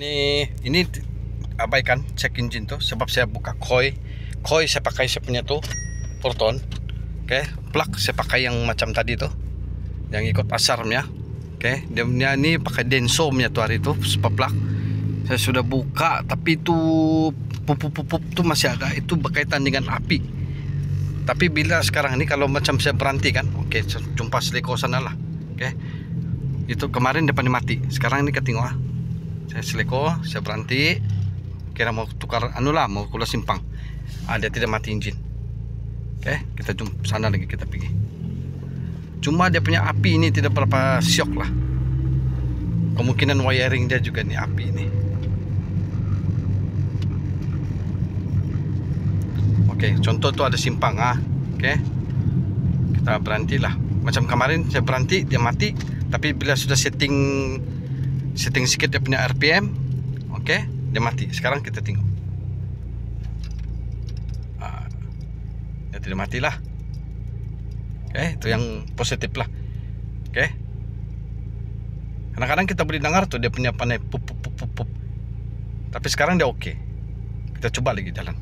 Ini abaikan cek engine tuh sebab saya buka koi saya pakai saya punya tuh Proton. Oke, plug saya pakai yang macam tadi tuh, yang ikut asarnya. Oke, dia punya ini pakai Denso punya tuh hari itu spot plug. Saya sudah buka tapi itu pup tuh masih ada, itu berkaitan dengan api. Tapi bila sekarang ini kalau macam saya berhenti kan, oke, jumpa seleko sana lah. Oke, itu kemarin depannya mati, sekarang ini ketinggal. Saya seleko, saya berhenti, kira mau tukar anu lah, mau kula simpang. Dia tidak mati engine. Oke, kita jumpa sana lagi, kita pergi. Cuma dia punya api ini tidak berapa syok lah. Kemungkinan wiring dia juga nih api ini. Oke, contoh tuh ada simpang Oke, kita berhenti lah. Macam kemarin saya berhenti, dia mati. Tapi bila sudah setting sedikit dia punya RPM, oke, dia mati. Sekarang kita tengok, dia tidak mati lah. Oke, itu yang positif lah. Oke, kadang-kadang kita boleh dengar tuh dia punya panai pup. Tapi sekarang dia oke. Kita coba lagi jalan.